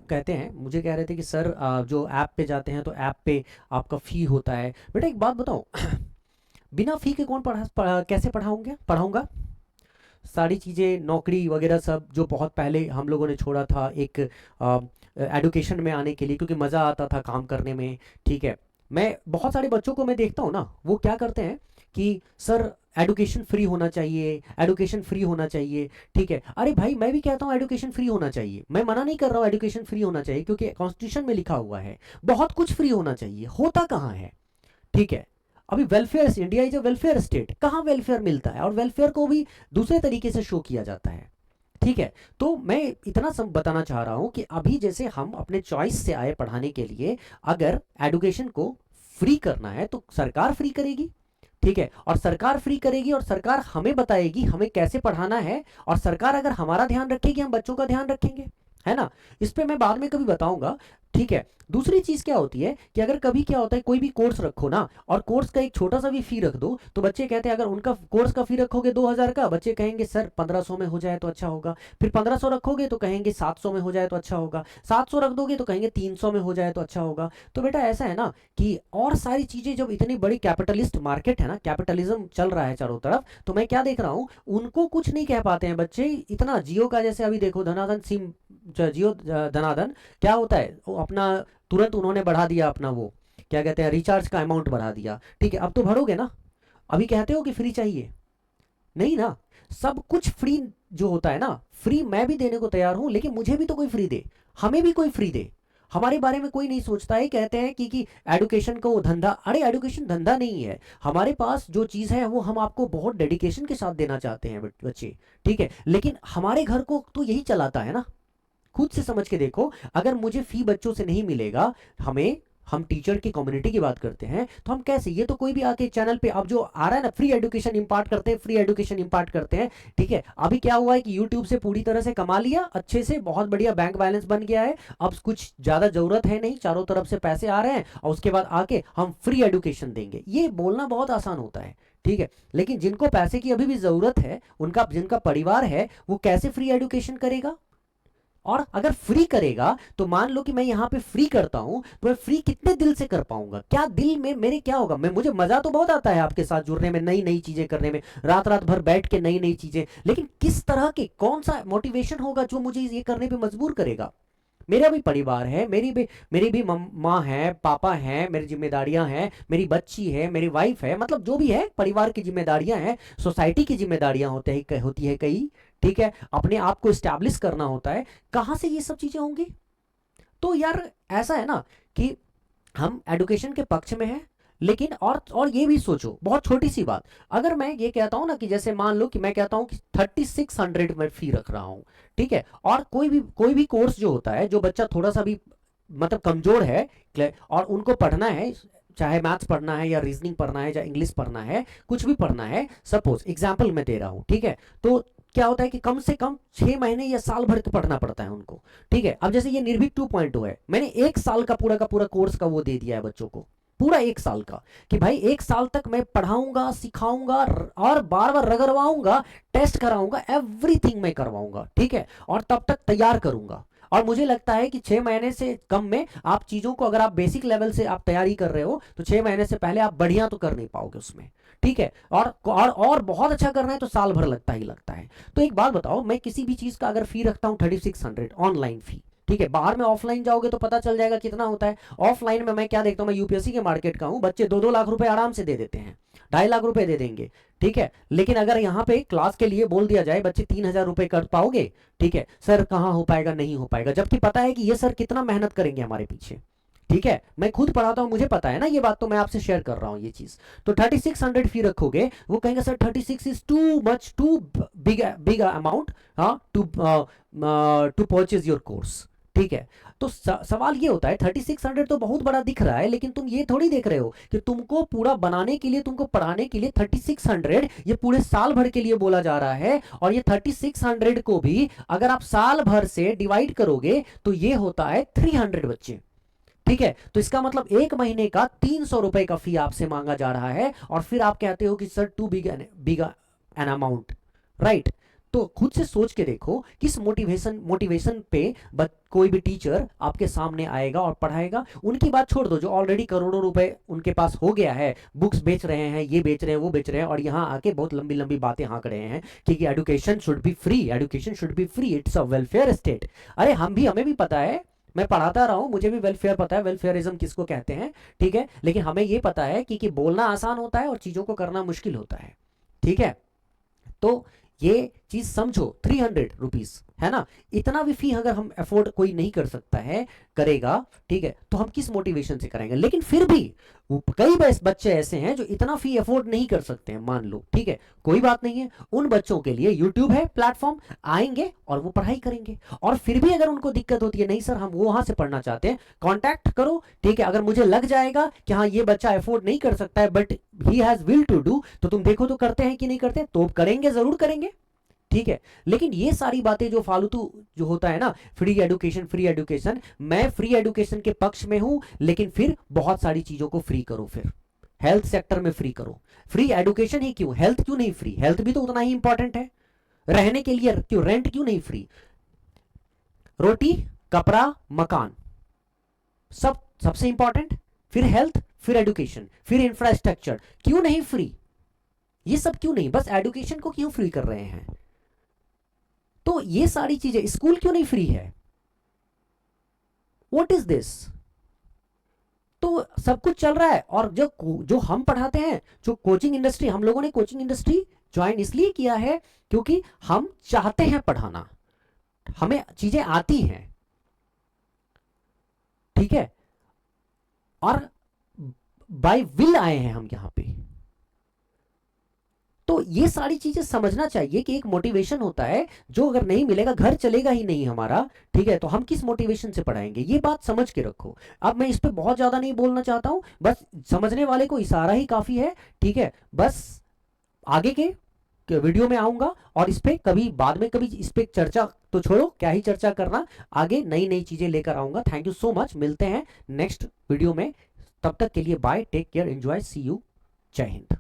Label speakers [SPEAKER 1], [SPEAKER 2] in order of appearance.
[SPEAKER 1] कहते हैं, मुझे कह रहे थे कि सर जो ऐप पे जाते हैं तो ऐप पे आपका फ़ी होता है। बेटा एक बात बताओ, बिना फ़ी के कौन कैसे पढ़ाऊँगा? सारी चीज़ें नौकरी वगैरह सब जो बहुत पहले हम लोगों ने छोड़ा था एक एडुकेशन में आने के लिए, क्योंकि मज़ा आता था काम करने में, ठीक है। मैं बहुत सारे बच्चों को मैं देखता हूँ ना, वो क्या करते हैं कि सर एडुकेशन फ्री होना चाहिए, एडुकेशन फ्री होना चाहिए, ठीक है। अरे भाई मैं भी कहता हूँ एडुकेशन फ्री होना चाहिए, मैं मना नहीं कर रहा हूँ एडुकेशन फ्री होना चाहिए, क्योंकि कॉन्स्टिट्यूशन में लिखा हुआ है बहुत कुछ फ्री होना चाहिए, होता कहाँ है, ठीक है। अभी welfare, India is a welfare state, कहाँ वेलफेयर मिलता है, और वेलफेयर को भी दूसरे तरीके से शो किया जाता है, ठीक है। तो मैं इतना सब बताना चाह रहा हूं कि अभी जैसे हम अपने चॉइस से आए पढ़ाने के लिए, अगर एडुकेशन को फ्री करना है तो सरकार फ्री करेगी, ठीक है। और सरकार फ्री करेगी और सरकार हमें बताएगी हमें कैसे पढ़ाना है, और सरकार अगर हमारा ध्यान रखेगी हम बच्चों का ध्यान रखेंगे, है ना। इस पे मैं बाद में कभी बताऊंगा, ठीक है। दूसरी चीज क्या होती है कि अगर कभी क्या होता है कोई भी कोर्स रखो ना, और कोर्स का एक छोटा सा भी फी रख दो, तो बच्चे कहते हैं अगर उनका कोर्स का फी रखोगे 2,000 का, बच्चे कहेंगे सर 1500 में हो जाए तो अच्छा होगा। फिर 1500 रखोगे तो कहेंगे 700 में हो जाए तो अच्छा होगा। 700 रख दोगे तो कहेंगे 300 में हो जाए तो अच्छा होगा। तो बेटा ऐसा है ना कि और सारी चीजें, जब इतनी बड़ी कैपिटलिस्ट मार्केट है ना, कैपिटलिज्म चल रहा है चारों तरफ, तो मैं क्या देख रहा हूँ, उनको कुछ नहीं कह पाते हैं बच्चे इतना। जियो का जैसे अभी देखो, धनाधन सिम, जियो धनाधन क्या होता है, वो अपना तुरंत उन्होंने बढ़ा दिया अपना वो क्या कहते हैं रिचार्ज का अमाउंट बढ़ा दिया, ठीक है। अब तो भरोगे ना, अभी कहते हो कि फ्री चाहिए, नहीं ना। सब कुछ फ्री जो होता है ना, फ्री मैं भी देने को तैयार हूं, लेकिन मुझे भी तो कोई फ्री दे, हमें भी कोई फ्री दे। हमारे बारे में कोई नहीं सोचता है, कहते हैं कि एडुकेशन को वो धंधा, अरे एडुकेशन धंधा नहीं है, हमारे पास जो चीज़ है वो हम आपको बहुत डेडिकेशन के साथ देना चाहते हैं बच्चे, ठीक है। लेकिन हमारे घर को तो यही चलाता है ना, खुद से समझ के देखो। अगर मुझे फी बच्चों से नहीं मिलेगा, हमें, हम टीचर की कम्युनिटी की बात करते हैं, तो हम कैसे, ये तो कोई भी आके चैनल पे अब जो आ रहा है ना, फ्री एजुकेशन इंपार्ट करते हैं, फ्री एजुकेशन इंपार्ट करते हैं, ठीक है। अभी क्या हुआ है कि यूट्यूब से पूरी तरह से कमा लिया अच्छे से, बहुत बढ़िया बैंक बैलेंस बन गया है, अब कुछ ज़्यादा ज़रूरत है नहीं, चारों तरफ से पैसे आ रहे हैं, और उसके बाद आके हम फ्री एजुकेशन देंगे, ये बोलना बहुत आसान होता है, ठीक है। लेकिन जिनको पैसे की अभी भी ज़रूरत है, उनका, जिनका परिवार है, वो कैसे फ्री एजुकेशन करेगा। और अगर फ्री करेगा तो मान लो कि मैं यहाँ पे फ्री करता हूँ, तो मैं फ्री कितने दिल से कर पाऊंगा, क्या दिल में मेरे क्या होगा, मैं, मुझे मजा तो बहुत आता है आपके साथ जुड़ने में, नई नई चीजें करने में, रात रात भर बैठ के नई नई चीजें, लेकिन किस तरह के, कौन सा मोटिवेशन होगा जो मुझे ये करने पे मजबूर करेगा। मेरा भी परिवार है, मेरी भी माँ है, पापा हैं, मेरी जिम्मेदारियां हैं, मेरी बच्ची है, मेरी वाइफ है, मतलब जो भी है परिवार की जिम्मेदारियां हैं, सोसाइटी की जिम्मेदारियां होती है कई, ठीक है। अपने आप को स्टैब्लिश करना होता है, कहाँ से ये सब चीजें होंगी। तो यार ऐसा है ना कि हम एडुकेशन के पक्ष में हैं, लेकिन और ये भी सोचो, बहुत छोटी सी बात, अगर मैं ये कहता हूं ना कि जैसे मान लो कि मैं कहता हूं कि 3600 में फी रख रहा हूं, ठीक है। और कोई भी कोर्स जो होता है, जो बच्चा थोड़ा सा भी मतलब कमजोर है, और उनको पढ़ना है, चाहे मैथ्स पढ़ना है या रीजनिंग पढ़ना है या इंग्लिश पढ़ना है, कुछ भी पढ़ना है, सपोज एग्जाम्पल मैं दे रहा हूं, ठीक है। तो क्या होता है कि कम से कम 6 महीने या साल भर तो पढ़ना पड़ता है उनको, ठीक है। अब जैसे ये निर्भीक 2.0 है, मैंने 1 साल का पूरा कोर्स का वो दे दिया है बच्चों को, पूरा 1 साल का, कि भाई 1 साल तक मैं पढ़ाऊंगा, सिखाऊंगा, और बार बार रगड़वाऊंगा, टेस्ट कराऊंगा, एवरीथिंग मैं करवाऊंगा, ठीक है। और तब तक तैयार करूंगा। और मुझे लगता है कि 6 महीने से कम में आप चीजों को, अगर आप बेसिक लेवल से आप तैयारी कर रहे हो, तो 6 महीने से पहले आप बढ़िया तो कर नहीं पाओगे उसमें, ठीक है। और बहुत अच्छा करना है तो साल भर लगता ही लगता है। तो एक बात बताओ, मैं किसी भी चीज का अगर फी रखता हूँ 3600 ऑनलाइन फी, ठीक है। बाहर में ऑफलाइन जाओगे तो पता चल जाएगा कितना होता है। ऑफलाइन में मैं क्या देखता हूँ, मैं यूपीएससी के मार्केट का हूँ, बच्चे 2-2 लाख रुपए आराम से दे देते हैं, 2.5 लाख रुपए दे देंगे, ठीक है। लेकिन अगर यहाँ पे क्लास के लिए बोल दिया जाए बच्चे 3,000 रुपए कर पाओगे, ठीक है सर, कहाँ हो पाएगा, नहीं हो पाएगा, जबकि पता है कि ये सर कितना मेहनत करेंगे हमारे पीछे, ठीक है। मैं खुद पढ़ाता हूँ, मुझे पता है ना ये बात, तो मैं आपसे शेयर कर रहा हूँ ये चीज। तो 3600 फी रखोगे, वो कहेंगे sir 36 is too much, too big big amount, हाँ, टू परचेज योर कोर्स, ठीक है। तो सवाल ये होता है, 3600 तो बहुत बड़ा दिख रहा है, लेकिन तुम ये थोड़ी देख रहे हो कि तुमको पूरा बनाने के लिए, तुमको पढ़ाने के लिए 3600 ये पूरे साल भर के लिए बोला जा रहा है। और ये 3600 को भी अगर आप साल भर से डिवाइड करोगे तो ये होता है 300 बच्चे, ठीक है। तो इसका मतलब 1 महीने का 300 रुपए का फी आपसे मांगा जा रहा है, और फिर आप कहते हो कि sir too big an amount, right. तो खुद से सोच के देखो किस मोटिवेशन पे कोई भी टीचर आपके सामने आएगा और पढ़ाएगा। उनकी बात छोड़ दो, जो ऑलरेडी करोड़ों रुपए उनके पास हो गया है, बुक्स बेच रहे हैं, ये बेच रहे हैं, वो बेच रहे हैं, और यहाँ आके बहुत लंबी लंबी बातें हाँक रहे हैं कि education should be free, education should be free, it's a welfare state. अरे हमें भी पता है, मैं पढ़ाता रहा हूं, मुझे भी वेलफेयर पता है, वेलफेयरिज्म किसको कहते हैं, ठीक है। लेकिन हमें ये पता है कि बोलना आसान होता है और चीजों को करना मुश्किल होता है, ठीक है। तो ये चीज समझो, 300 रुपीज है ना, इतना भी फी अगर हम अफोर्ड कोई नहीं कर सकता है, करेगा, ठीक है, तो हम किस मोटिवेशन से करेंगे। लेकिन फिर भी कई बच्चे ऐसे हैं जो इतना फी अफोर्ड नहीं कर सकते हैं, मान लो, ठीक है, कोई बात नहीं है, उन बच्चों के लिए यूट्यूब है प्लेटफॉर्म, आएंगे और वो पढ़ाई करेंगे। और फिर भी अगर उनको दिक्कत होती है, नहीं सर हम वहां से पढ़ना चाहते हैं, कॉन्टैक्ट करो, ठीक है। अगर मुझे लग जाएगा कि हाँ ये बच्चा अफोर्ड नहीं कर सकता है but he has will to do, तो तुम देखो तो करते हैं कि नहीं करते, तो करेंगे, जरूर करेंगे, ठीक है। लेकिन ये सारी बातें जो फालतू जो होता है ना, फ्री एजुकेशन, मैं फ्री एजुकेशन के पक्ष में हूं, लेकिन फिर बहुत सारी चीजों को फ्री करो, फिर हेल्थ सेक्टर में फ्री करो। फ्री एजुकेशन ही क्यों, हेल्थ क्यों नहीं फ्री, हेल्थ भी तो उतना ही इंपॉर्टेंट है। रहने के लिए क्यों, रेंट क्यों नहीं फ्री, रोटी कपड़ा मकान सबसे इंपॉर्टेंट, फिर हेल्थ, फिर एजुकेशन, फिर इंफ्रास्ट्रक्चर, क्यों नहीं फ्री, ये सब क्यों नहीं, बस एजुकेशन को क्यों फ्री कर रहे हैं। तो ये सारी चीजें, स्कूल क्यों नहीं फ्री है, व्हाट इज दिस। तो सब कुछ चल रहा है, और जो हम पढ़ाते हैं, जो कोचिंग इंडस्ट्री, हम लोगों ने कोचिंग इंडस्ट्री ज्वाइन इसलिए किया है क्योंकि हम चाहते हैं पढ़ाना, हमें चीजें आती हैं, ठीक है, और बाय विल आए हैं हम यहां पे। तो ये सारी चीजें समझना चाहिए कि एक मोटिवेशन होता है, जो अगर नहीं मिलेगा, घर चलेगा ही नहीं हमारा, ठीक है, तो हम किस मोटिवेशन से पढ़ाएंगे, ये बात समझ के रखो। अब मैं इस पे बहुत ज्यादा नहीं बोलना चाहता हूं, बस समझने वाले को इशारा ही काफी है, ठीक है। बस आगे के वीडियो में आऊंगा और इस पे कभी बाद में, कभी इस पे चर्चा तो छोड़ो, क्या ही चर्चा करना, आगे नई नई चीजें लेकर आऊंगा। थैंक यू सो मच, मिलते हैं नेक्स्ट वीडियो में, तब तक के लिए bye, take care, enjoy, see you, जय हिंद।